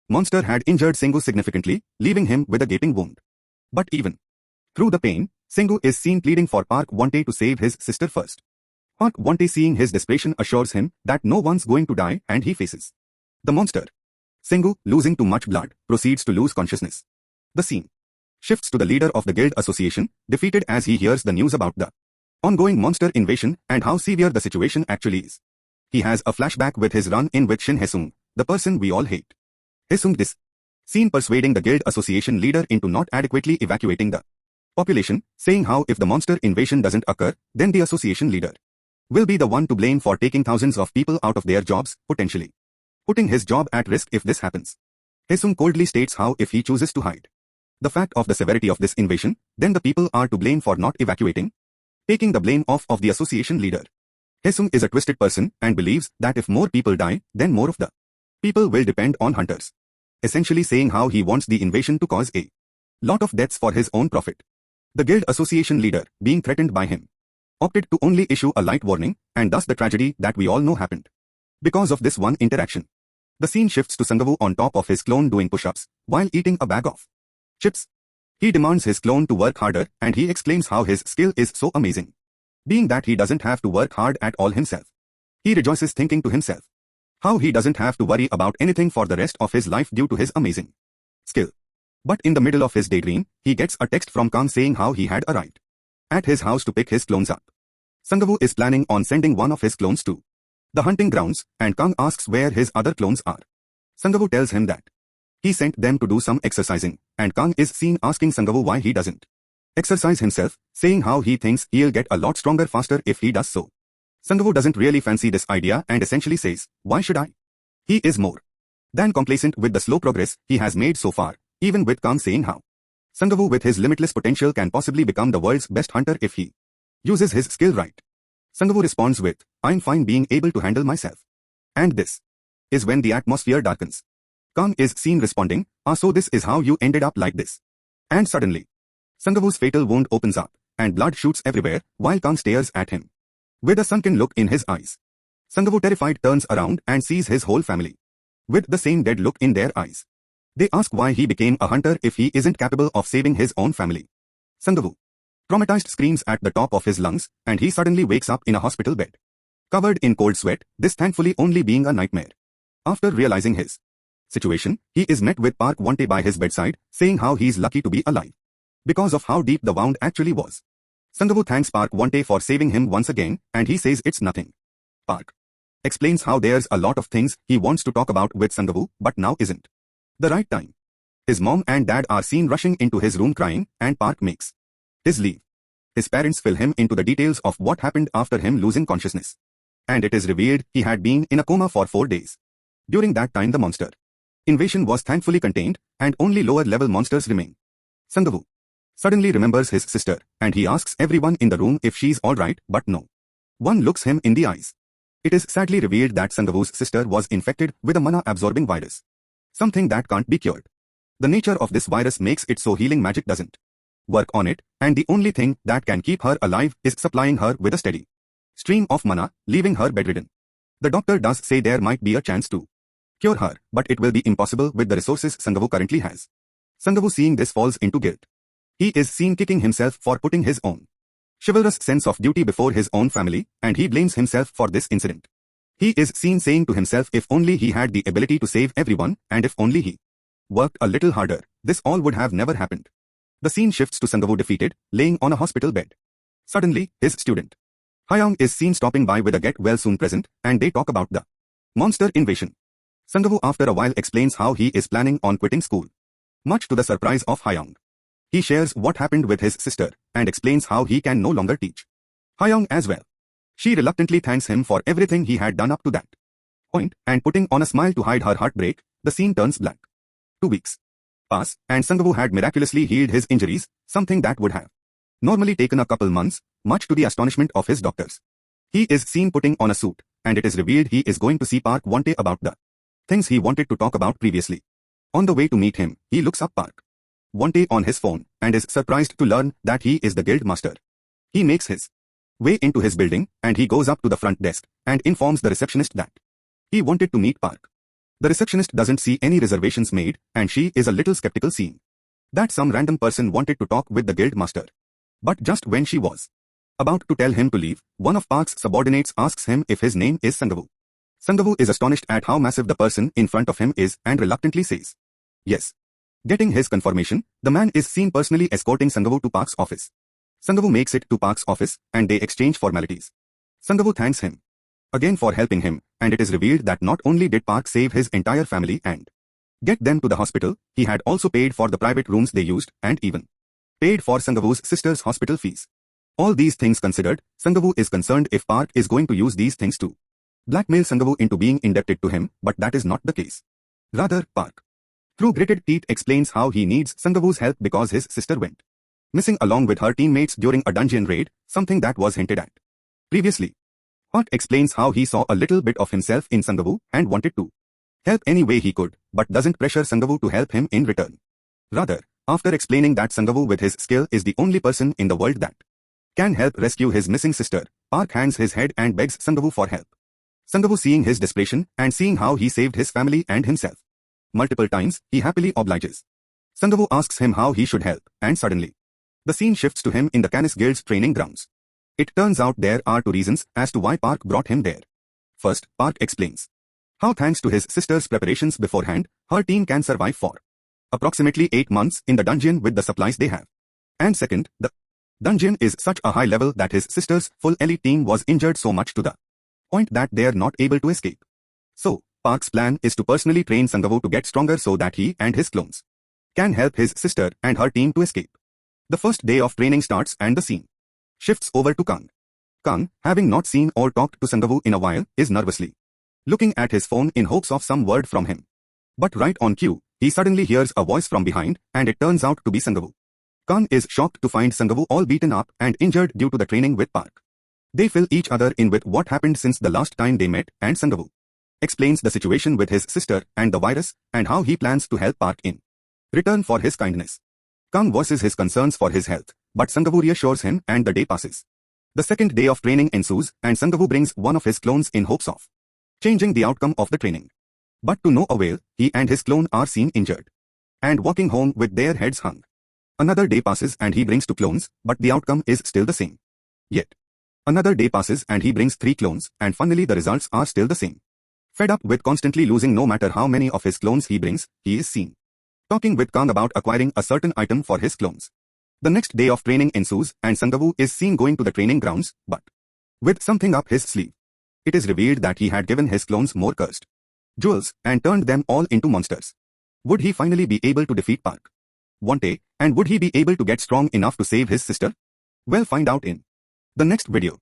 monster had injured Singu significantly, leaving him with a gaping wound. But even through the pain, Singu is seen pleading for Park Wante to save his sister first. Park Wante, seeing his desperation, assures him that no one's going to die and he faces the monster. Singu, losing too much blood, proceeds to lose consciousness. The scene shifts to the leader of the guild association, defeated as he hears the news about the ongoing monster invasion and how severe the situation actually is. He has a flashback with his run-in with Shin Hesung, the person we all hate. Hesung is seen persuading the guild association leader into not adequately evacuating the population, saying how if the monster invasion doesn't occur, then the association leader will be the one to blame for taking thousands of people out of their jobs, potentially putting his job at risk if this happens. Hesung coldly states how if he chooses to hide the fact of the severity of this invasion, then the people are to blame for not evacuating, taking the blame off of the association leader. Hesung is a twisted person and believes that if more people die, then more of the people will depend on hunters. Essentially saying how he wants the invasion to cause a lot of deaths for his own profit. The guild association leader, being threatened by him, opted to only issue a light warning, and thus the tragedy that we all know happened. Because of this one interaction, the scene shifts to Sangavu on top of his clone doing push-ups, while eating a bag of chips. He demands his clone to work harder, and he exclaims how his skill is so amazing, being that he doesn't have to work hard at all himself. He rejoices, thinking to himself how he doesn't have to worry about anything for the rest of his life due to his amazing skill. But in the middle of his daydream, he gets a text from Kang saying how he had arrived at his house to pick his clones up. Sangavu is planning on sending one of his clones to the hunting grounds, and Kang asks where his other clones are. Sangavu tells him that he sent them to do some exercising, and Kang is seen asking Sangavu why he doesn't exercise himself, saying how he thinks he'll get a lot stronger faster if he does so. Sangavu doesn't really fancy this idea and essentially says, why should I? He is more than complacent with the slow progress he has made so far, even with Kang saying how Sangavu with his limitless potential can possibly become the world's best hunter if he uses his skill right. Sangavu responds with, I'm fine being able to handle myself. And this is when the atmosphere darkens. Kang is seen responding, so this is how you ended up like this. And suddenly, Sangavu's fatal wound opens up, and blood shoots everywhere, while Kang stares at him with a sunken look in his eyes. Sangavu, terrified, turns around and sees his whole family with the same dead look in their eyes. They ask why he became a hunter if he isn't capable of saving his own family. Sangavu, traumatized, screams at the top of his lungs, and he suddenly wakes up in a hospital bed, covered in cold sweat, this thankfully only being a nightmare. After realizing his situation, he is met with Park Wante by his bedside, saying how he's lucky to be alive because of how deep the wound actually was. Sangavu thanks Park Wante for saving him once again, and he says it's nothing. Park explains how there's a lot of things he wants to talk about with Sangavu, but now isn't the right time. His mom and dad are seen rushing into his room crying, and Park makes his leave. His parents fill him into the details of what happened after him losing consciousness, and it is revealed he had been in a coma for 4 days. During that time, the monster invasion was thankfully contained, and only lower-level monsters remain. Sangavu suddenly remembers his sister, and he asks everyone in the room if she's alright, but no one looks him in the eyes. It is sadly revealed that Sangavu's sister was infected with a mana-absorbing virus, something that can't be cured. The nature of this virus makes it so healing magic doesn't work on it, and the only thing that can keep her alive is supplying her with a steady stream of mana, leaving her bedridden. The doctor does say there might be a chance to cure her, but it will be impossible with the resources Sangavu currently has. Sangavu, seeing this, falls into guilt. He is seen kicking himself for putting his own chivalrous sense of duty before his own family, and he blames himself for this incident. He is seen saying to himself if only he had the ability to save everyone, and if only he worked a little harder, this all would have never happened. The scene shifts to Sangavu defeated, laying on a hospital bed. Suddenly, his student Hyang is seen stopping by with a get well soon present, and they talk about the monster invasion. Sangavu after a while explains how he is planning on quitting school, much to the surprise of Hyang. He shares what happened with his sister, and explains how he can no longer teach Hyang as well. She reluctantly thanks him for everything he had done up to that point, and putting on a smile to hide her heartbreak, the scene turns black. 2 weeks pass, and Sangavu had miraculously healed his injuries, something that would have normally taken a couple months, much to the astonishment of his doctors. He is seen putting on a suit, and it is revealed he is going to see Park Wante about the things he wanted to talk about previously. On the way to meet him, he looks up Park Wante on his phone, and is surprised to learn that he is the guild master. He makes his way into his building, and he goes up to the front desk, and informs the receptionist that he wanted to meet Park The receptionist doesn't see any reservations made, and she is a little skeptical seeing that some random person wanted to talk with the guild master. But just when she was about to tell him to leave, one of Park's subordinates asks him if his name is Sangavu. Sangavu is astonished at how massive the person in front of him is and reluctantly says yes. Getting his confirmation, the man is seen personally escorting Sangavu to Park's office. Sangavu makes it to Park's office, and they exchange formalities. Sangavu thanks him again for helping him, and it is revealed that not only did Park save his entire family and get them to the hospital, he had also paid for the private rooms they used and even paid for Sangavu's sister's hospital fees. All these things considered, Sangavu is concerned if Park is going to use these things to blackmail Sangavu into being indebted to him, but that is not the case. Rather, Park, through gritted teeth, explains how he needs Sangavu's help because his sister went missing along with her teammates during a dungeon raid, something that was hinted at previously. Park explains how he saw a little bit of himself in Sangavu and wanted to help any way he could, but doesn't pressure Sangavu to help him in return. Rather, after explaining that Sangavu with his skill is the only person in the world that can help rescue his missing sister, Park hangs his head and begs Sangavu for help. Sangavu, seeing his desperation and seeing how he saved his family and himself multiple times, he happily obliges. Sangavu asks him how he should help, and suddenly the scene shifts to him in the Canis Guild's training grounds. It turns out there are two reasons as to why Park brought him there. First, Park explains how thanks to his sister's preparations beforehand, her team can survive for approximately 8 months in the dungeon with the supplies they have. And second, the dungeon is such a high level that his sister's full elite team was injured so much to the point that they are not able to escape. So, Park's plan is to personally train Sangavu to get stronger so that he and his clones can help his sister and her team to escape. The first day of training starts and the scene shifts over to Kang. Kang, having not seen or talked to Sangavu in a while, is nervously looking at his phone in hopes of some word from him. But right on cue, he suddenly hears a voice from behind, and it turns out to be Sangavu. Kang is shocked to find Sangavu all beaten up and injured due to the training with Park. They fill each other in with what happened since the last time they met, and Sangavu explains the situation with his sister and the virus, and how he plans to help Park in return for his kindness. Kang voices his concerns for his health, but Sangavu reassures him, and the day passes. The second day of training ensues, and Sangavu brings one of his clones in hopes of changing the outcome of the training. But to no avail, he and his clone are seen injured and walking home with their heads hung. Another day passes and he brings 2 clones, but the outcome is still the same. Yet another day passes and he brings 3 clones, and finally the results are still the same. Fed up with constantly losing no matter how many of his clones he brings, he is seen talking with Kang about acquiring a certain item for his clones. The next day of training ensues, and Sangavu is seen going to the training grounds, but with something up his sleeve. It is revealed that he had given his clones more cursed jewels and turned them all into monsters. Would he finally be able to defeat Park one day, and would he be able to get strong enough to save his sister? Well, find out in the next video.